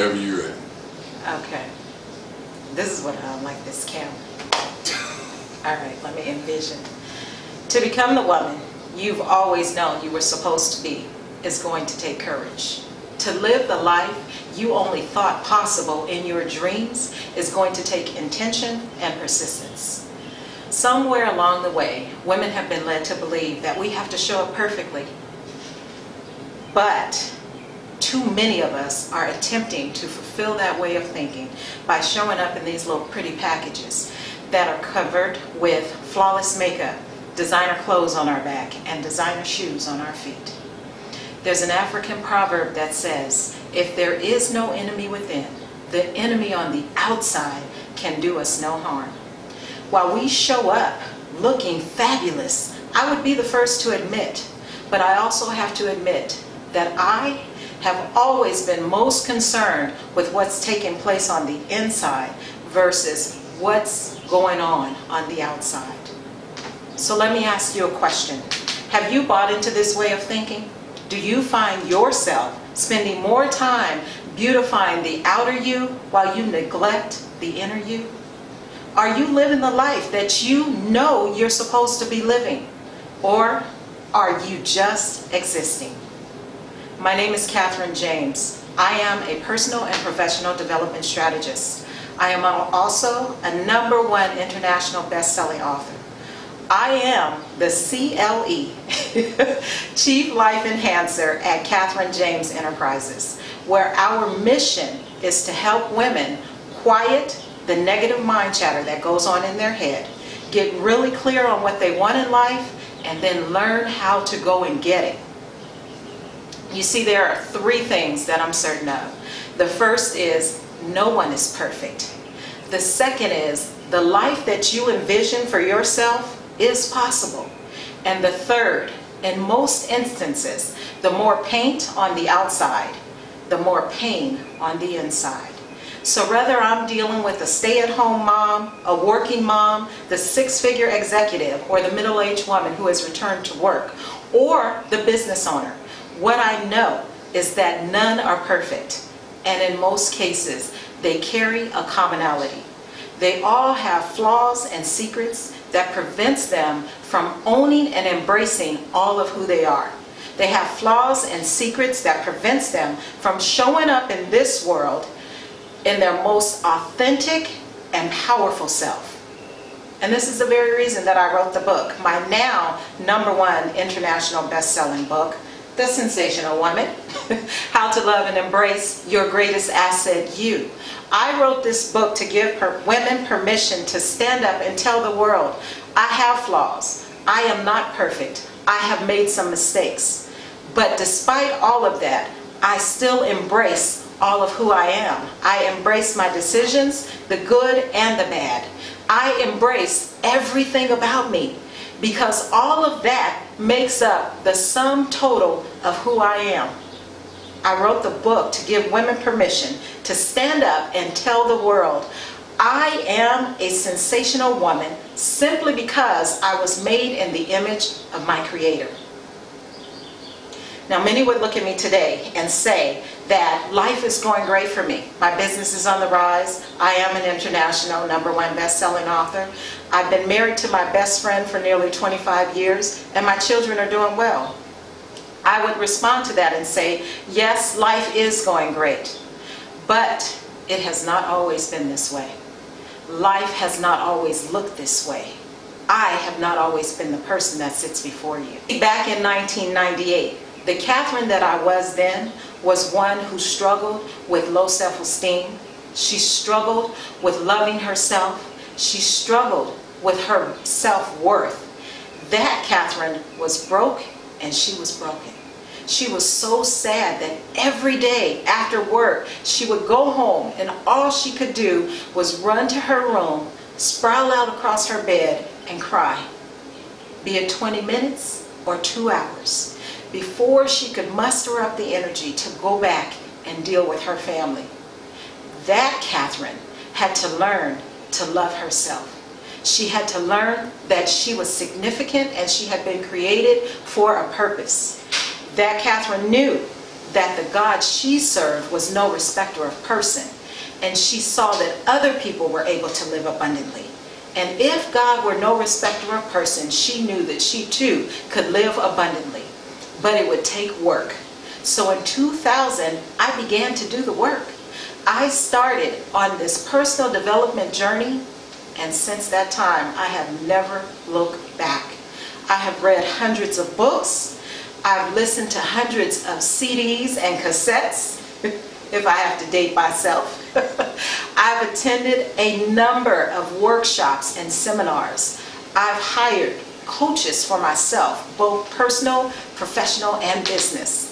Whenever you're ready. Okay. This is what I don't like, this camera. All right, let me envision. To become the woman you've always known you were supposed to be is going to take courage. To live the life you only thought possible in your dreams is going to take intention and persistence. Somewhere along the way, women have been led to believe that we have to show up perfectly. But too many of us are attempting to fulfill that way of thinking by showing up in these little pretty packages that are covered with flawless makeup, designer clothes on our back, and designer shoes on our feet. There's an African proverb that says, if there is no enemy within, the enemy on the outside can do us no harm. While we show up looking fabulous, I would be the first to admit, but I also have to admit that I have always been most concerned with what's taking place on the inside versus what's going on the outside. So let me ask you a question. Have you bought into this way of thinking? Do you find yourself spending more time beautifying the outer you while you neglect the inner you? Are you living the life that you know you're supposed to be living? Or are you just existing? My name is Catherine James. I am a personal and professional development strategist. I am also a #1 international best-selling author. I am the CLE, Chief Life Enhancer at Cathrine James Enterprises, where our mission is to help women quiet the negative mind chatter that goes on in their head, get really clear on what they want in life, and then learn how to go and get it. You see, there are 3 things that I'm certain of. The first is no one is perfect. The second is the life that you envision for yourself is possible. And the third, in most instances, the more paint on the outside, the more pain on the inside. So whether I'm dealing with a stay-at-home mom, a working mom, the 6-figure executive, or the middle-aged woman who has returned to work, or the business owner, what I know is that none are perfect. And in most cases, they carry a commonality. They all have flaws and secrets that prevents them from owning and embracing all of who they are. They have flaws and secrets that prevents them from showing up in this world in their most authentic and powerful self. And this is the very reason that I wrote the book, my now #1 international best-selling book, The Sensational Woman, How to Love and Embrace Your Greatest Asset, You. I wrote this book to give women permission to stand up and tell the world, I have flaws, I am not perfect, I have made some mistakes. But despite all of that, I still embrace all of who I am. I embrace my decisions, the good and the bad. I embrace everything about me, because all of that makes up the sum total of who I am. I wrote the book to give women permission to stand up and tell the world, I am a sensational woman simply because I was made in the image of my Creator. Now, many would look at me today and say that life is going great for me. My business is on the rise. I am an international #1 best-selling author. I've been married to my best friend for nearly 25 years, and my children are doing well. I would respond to that and say, yes, life is going great, but it has not always been this way. Life has not always looked this way. I have not always been the person that sits before you. Back in 1998, the Catherine that I was then was one who struggled with low self-esteem. She struggled with loving herself. She struggled with her self-worth. That Catherine was broke, and she was broken. She was so sad that every day after work, she would go home and all she could do was run to her room, sprawl out across her bed, and cry. Be it 20 minutes or 2 hours, before she could muster up the energy to go back and deal with her family. That Catherine had to learn to love herself. She had to learn that she was significant and she had been created for a purpose. That Catherine knew that the God she served was no respecter of person, and she saw that other people were able to live abundantly. And if God were no respecter of person, she knew that she too could live abundantly, but it would take work. So in 2000, I began to do the work. I started on this personal development journey, and since that time, I have never looked back. I have read hundreds of books. I've listened to hundreds of CDs and cassettes, if I have to date myself. I've attended a number of workshops and seminars. I've hired coaches for myself, both personal, professional, and business.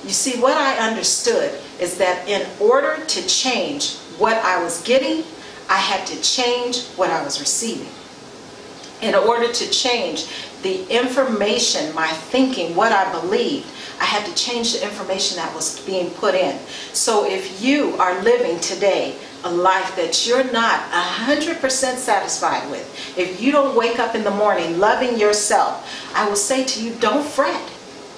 You see, what I understood is that in order to change what I was getting, I had to change what I was receiving. In order to change the information, my thinking, what I believed, I had to change the information that was being put in. So if you are living today a life that you're not 100% satisfied with, if you don't wake up in the morning loving yourself, I will say to you, don't fret.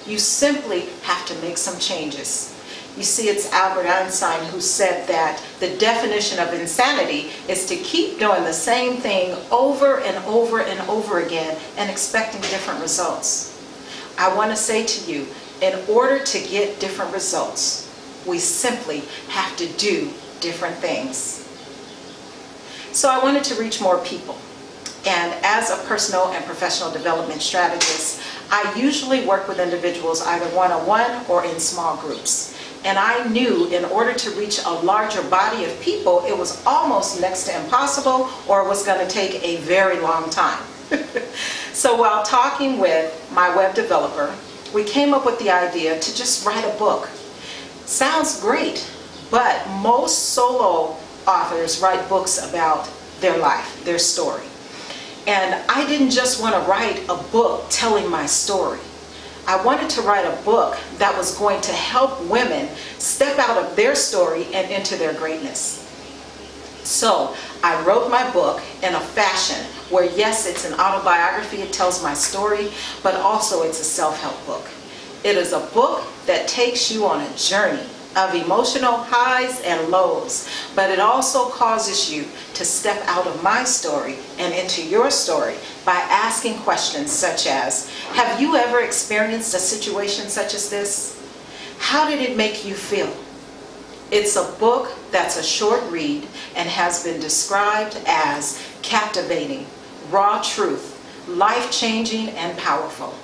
You simply have to make some changes. You see, it's Albert Einstein who said that the definition of insanity is to keep doing the same thing over and over and over again and expecting different results. I want to say to you, in order to get different results, we simply have to do different things. So I wanted to reach more people. And as a personal and professional development strategist, I usually work with individuals either one-on-one or in small groups. And I knew in order to reach a larger body of people, it was almost next to impossible, or it was going to take a very long time. So while talking with my web developer, we came up with the idea to just write a book. Sounds great, but most solo authors write books about their life, their story. And I didn't just want to write a book telling my story. I wanted to write a book that was going to help women step out of their story and into their greatness. So I wrote my book in a fashion where, yes, it's an autobiography, it tells my story, but also it's a self-help book. It is a book that takes you on a journey of emotional highs and lows, but it also causes you to step out of my story and into your story by asking questions such as, have you ever experienced a situation such as this? How did it make you feel? It's a book that's a short read and has been described as captivating, raw truth, life-changing, and powerful.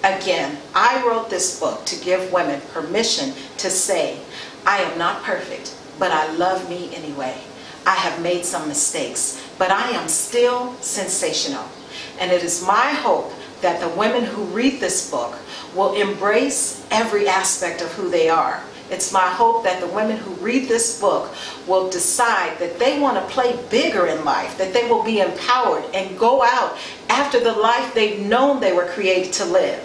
Again, I wrote this book to give women permission to say, I am not perfect, but I love me anyway. I have made some mistakes, but I am still sensational. And it is my hope that the women who read this book will embrace every aspect of who they are. It's my hope that the women who read this book will decide that they want to play bigger in life, that they will be empowered and go out after the life they've known they were created to live.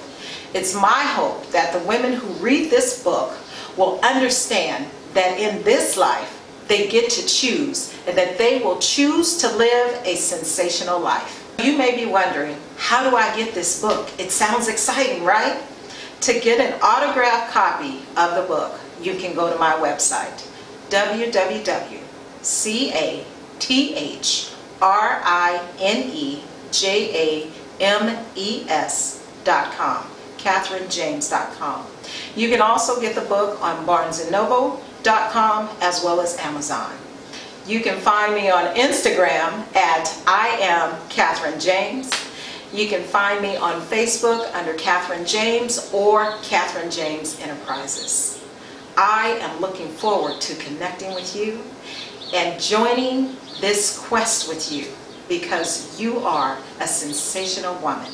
It's my hope that the women who read this book will understand that in this life they get to choose, and that they will choose to live a sensational life. You may be wondering, how do I get this book? It sounds exciting, right? To get an autographed copy of the book, you can go to my website, www.cathrinejames.com. CathrineJames.com. You can also get the book on barnesandnoble.com as well as Amazon. You can find me on Instagram at I am Cathrine James. You can find me on Facebook under Cathrine James or Cathrine James Enterprises. I am looking forward to connecting with you and joining this quest with you, because you are a sensational woman.